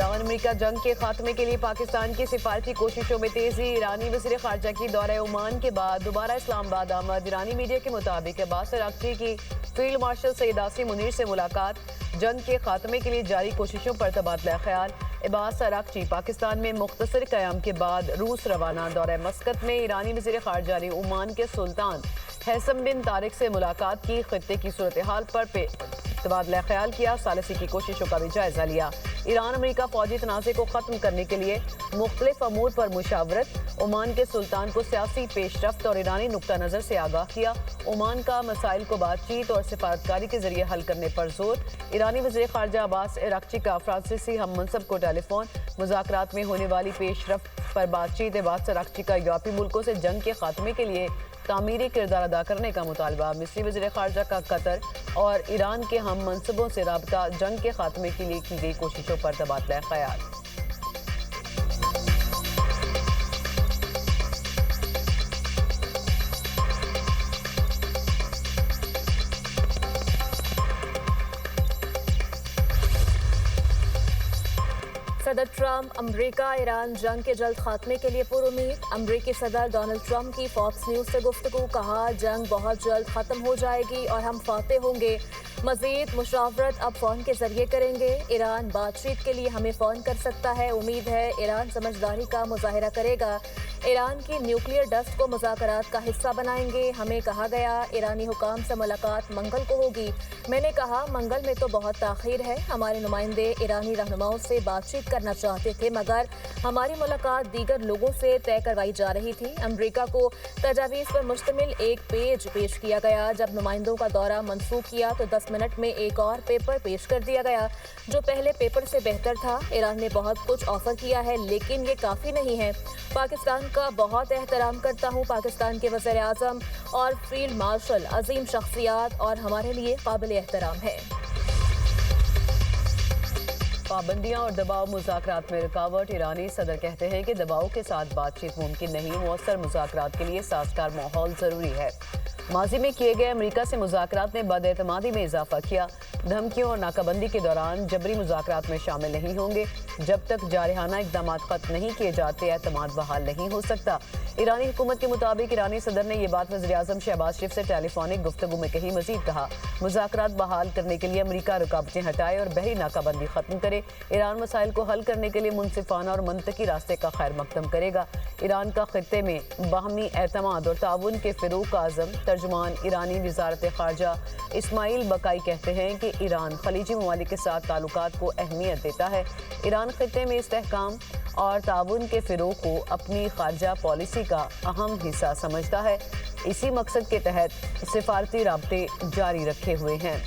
ایران امریکہ جنگ کے خاتمے کے لیے پاکستان کی سفارتی کوششوں میں تیزی۔ ایرانی وزیر خارجہ کی دورہ عمان کے بعد دوبارہ اسلام آباد آمد۔ ایرانی میڈیا کے مطابق عباس اراغچی کی فیلڈ مارشل سید عاصم منیر سے ملاقات، جنگ کے خاتمے کے لیے جاری کوششوں پر تبادلہ خیال۔ عباس اراغچی پاکستان میں مختصر قیام کے بعد روس روانہ۔ دورہ مسقط میں ایرانی وزیر خارجہ نے عمان کے سلطان حیثم بن طارق سے ملاقات کی، خطے کی صورتحال پر تبادلہ خیال کیا، ثالثی کی کوششوں کا بھی جائزہ لیا۔ ایران امریکہ فوجی تنازع کو ختم کرنے کے لیے مختلف امور پر مشاورت، عمان کے سلطان کو سیاسی پیش رفت اور ایرانی نقطہ نظر سے آگاہ کیا۔ عمان کا مسائل کو بات چیت اور سفارتکاری کے ذریعے حل کرنے پر زور۔ ایرانی وزیر خارجہ عباس اراغچی کا فرانسیسی ہم منصب کو ٹیلی فون، مذاکرات میں ہونے والی پیش رفت پر بات چیت۔ عباس اراغچی کا یورپی ملکوں سے جنگ کے خاتمے کے لیے تعمیری کردار ادا کرنے کا مطالبہ۔ مصری وزیر خارجہ کا قطر اور ایران کے ہم منصبوں سے رابطہ، جنگ کے خاتمے کے لیے کی گئی کوششوں پر تبادلہ خیال۔ صدر ٹرمپ امریکہ ایران جنگ کے جلد خاتمے کے لیے پر امید۔ امریکی صدر ڈونلڈ ٹرمپ کی فاکس نیوز سے گفتگو، کہا جنگ بہت جلد ختم ہو جائے گی اور ہم فاتح ہوں گے۔ مزید مشاورت اب فون کے ذریعے کریں گے۔ ایران بات چیت کے لیے ہمیں فون کر سکتا ہے، امید ہے ایران سمجھداری کا مظاہرہ کرے گا۔ ایران کی نیوکلیئر ڈسٹ کو مذاکرات کا حصہ بنائیں گے۔ ہمیں کہا گیا ایرانی حکام سے ملاقات منگل کو ہوگی۔ میں نے کہا منگل میں تو بہت تاخیر ہے، ہمارے نمائندے ایرانی رہنماؤں سے بات چیت کرنا چاہتے تھے مگر ہماری ملاقات دیگر لوگوں سے طے کروائی جا رہی تھی۔ امریکہ کو تجاویز پر مشتمل ایک پیج پیش کیا گیا۔ جب نمائندوں کا دورہ منسوخ کیا تو 10 منٹ میں ایک اور پیپر پیش کر دیا گیا جو پہلے پیپر سے بہتر تھا۔ ایران نے بہت کچھ آفر کیا ہے لیکن یہ کافی نہیں ہے۔ پاکستان کا بہت احترام کرتا ہوں، پاکستان کے وزیر اعظم اور فیلڈ مارشل عظیم شخصیات اور ہمارے لیے قابل احترام ہے۔ پابندیاں اور دباؤ مذاکرات میں رکاوٹ۔ ایرانی صدر کہتے ہیں کہ دباؤ کے ساتھ بات چیت ممکن نہیں، مؤثر مذاکرات کے لیے سازگار ماحول ضروری ہے۔ ماضی میں کیے گئے امریکہ سے مذاکرات نے بد اعتمادی میں اضافہ کیا۔ دھمکیوں اور ناکہ بندی کے دوران جبری مذاکرات میں شامل نہیں ہوں گے۔ جب تک جارحانہ اقدامات ختم نہیں کیے جاتے اعتماد بحال نہیں ہو سکتا۔ ایرانی حکومت کے مطابق ایرانی صدر نے یہ بات وزیر اعظم شہباز شریف سے ٹیلی فونک گفتگو میں کہی۔ مزید کہا مذاکرات بحال کرنے کے لیے امریکہ رکاوٹیں ہٹائے اور بحری ناکہ بندی ختم کرے۔ ایران مسائل کو حل کرنے کے لیے منصفانہ اور منطقی راستے کا خیر مقدم کرے گا۔ ایران کا خطے میں باہمی اعتماد اور تعاون کے فروغ کا عزم۔ ترجمان ایرانی وزارت خارجہ اسماعیل بقائی کہتے ہیں کہ ایران خلیجی ممالک کے ساتھ تعلقات کو اہمیت دیتا ہے۔ ایران خطے میں استحکام اور تعاون کے فروغ کو اپنی خارجہ پالیسی کا اہم حصہ سمجھتا ہے۔ اسی مقصد کے تحت سفارتی رابطے جاری رکھے ہوئے ہیں۔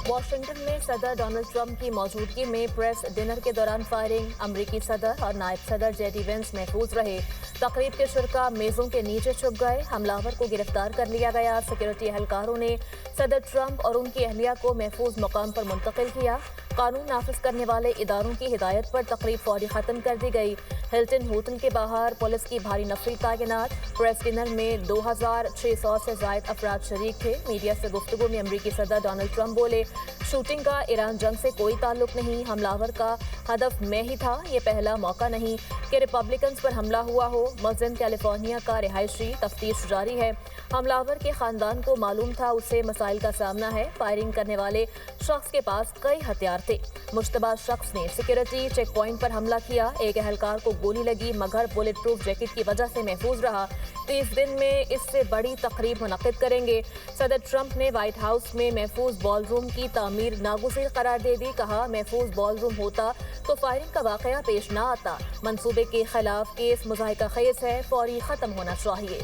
واشنگٹن میں صدر ڈونلڈ ٹرمپ کی موجودگی میں پریس ڈنر کے دوران فائرنگ، امریکی صدر اور نائب صدر جے ڈی وینس محفوظ رہے۔ تقریب کے شرکاء میزوں کے نیچے چھپ گئے، حملہ آور کو گرفتار کر لیا گیا۔ سیکورٹی اہلکاروں نے صدر ٹرمپ اور ان کی اہلیہ کو محفوظ مقام پر منتقل کیا۔ قانون نافذ کرنے والے اداروں کی ہدایت پر تقریب فوری ختم کر دی گئی۔ ہلٹن ہوٹل کے باہر پولیس کی بھاری نفری تعینات۔ پریس ڈنر میں 2600 سے زائد افراد شریک تھے۔ میڈیا سے گفتگو میں امریکی صدر ڈونلڈ ٹرمپ بولے شوٹنگ کا ایران جنگ سے کوئی تعلق نہیں، حملہ آور کا ہدف میں ہی تھا، یہ پہلا موقع نہیں کہ ریپبلکنز پر حملہ ہوا ہو۔ ملزم کیلیفورنیا کا رہائشی، تفتیش جاری ہے۔ حملہ آور کے خاندان کو معلوم تھا اسے مسائل کا سامنا ہے۔ فائرنگ کرنے والے شخص کے پاس کئی ہتھیار تھے۔ مشتبہ شخص نے سیکورٹی چیک پوائنٹ پر حملہ کیا۔ ایک اہلکار کو گولی لگی مگر بلٹ پروف جیکٹ کی وجہ سے محفوظ رہا۔ 30 دن میں اس سے بڑی تقریب منعقد کریں گے۔ صدر ٹرمپ نے وائٹ ہاؤس میں محفوظ بال روم کی تعمیر ناگزیر قرار دے دی، کہا محفوظ بال روم ہوتا تو فائرنگ کا واقعہ پیش نہ آتا۔ منصوبے کے خلاف کیس مضحکہ خیز ہے، فوری ختم ہونا چاہیے۔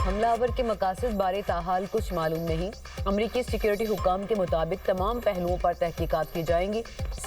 حملہ آور کے مقاصد بارے تاحال کچھ معلوم نہیں۔ امریکی سیکورٹی حکام کے مطابق تمام پہلوؤں پر تحقیقات کی جائیں گی۔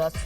10